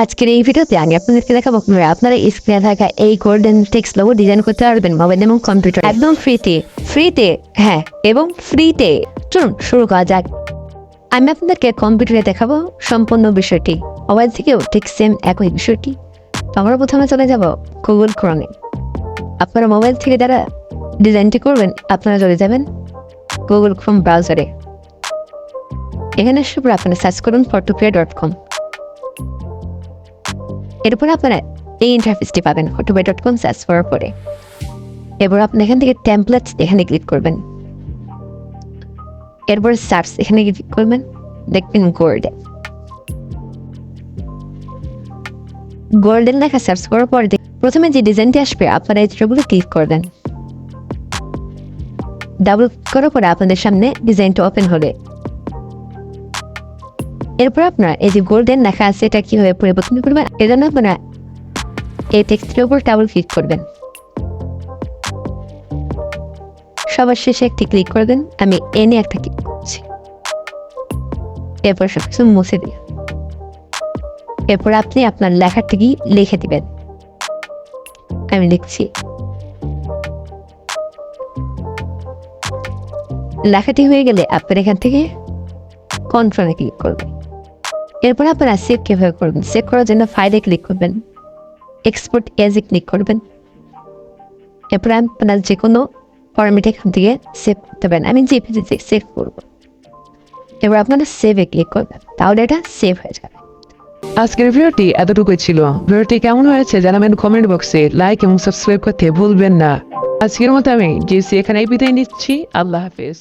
আজকের এই ভিডিওতে আমি আপনাদেরকে দেখাবো কিভাবে আপনারা স্ক্রিনে থাকা এই গোল্ডেন টেক্সট লোগো ডিজাইন করতে পারবেন মোবাইল এবং কম্পিউটার একদম ফ্রিতে হ্যাঁ এবং ফ্রিতে। চলুন শুরু করা যাক। আমি আপনাদেরকে কম্পিউটারে দেখাবো সম্পূর্ণ বিষয়টি, মোবাইল থেকেও ঠিক সেম একই বিষয়টি। তো আমরা প্রথমে চলে যাব গুগল ক্রোমে। আপনারা মোবাইল থেকে যারা ডিজাইনটি করবেন আপনারা চলে যাবেন গুগল ক্রোম ব্রাউজারে। এখানে শুধু আপনারা সার্চ করুন photopea.com। এরপর আপনারা এই ইন্টারফেসটি পাবেন photopea.com সার্চ করার পরে। এরপর আপনি এখান থেকে টেমপ্লেটস এখানে ক্লিক করবেন। এরপর সার্চ এখানে ক্লিক করবেন, দেখবেন গোল্ডেন লেখা সার্চ করার পরে প্রথমে যে ডিজাইনটি আসবে আপনারা এই চিত্রগুলো ক্লিক করবেন। ডাবল করার পরে আপনাদের সামনে ডিজাইনটা ওপেন হলে এরপর আপনারা এই যে গোল্ডেন লেখা আছে এটা কিভাবে পরিবর্তন করবেন এজন্য আপনারা এই টেক্সটের উপর ডাবল ক্লিক করবেন। সবার শেষে একটি ক্লিক করবেন, আমি এনে একটা ক্লিক করছি। এরপর সবকিছু মুছে দিই। এরপর আপনি আপনার লেখাটি লিখে দিবেন। আমি লিখছি। লেখাটি হয়ে গেলে আপনার এখান থেকে কন্ট্রোলে ক্লিক করবেন। এরপর আপনারা সেভ কিভাবে করবেন, সেভ করার জন্য ফাইলে ক্লিক করবেন, এক্সপোর্ট এজে ক্লিক করবেন। এরপর আপনার যে কোনো ফরম্যাটে এখান থেকে সেভ করতে পারেন। আমি জেপিজিতে সেভ করব। এবার আপনারা সেভে ক্লিক করবেন, তাহলে এটা সেভ হয়ে যাবে। আজকের ভিডিওটি এতটুকুই ছিল। ভিডিওটি কেমন হয়েছে জানাবেন কমেন্ট বক্সে, লাইক এবং সাবস্ক্রাইব করতে ভুলবেন না। আজকের মতো আমি জেসি এখানেই বিদায় নিচ্ছি। আল্লাহ হাফেজ।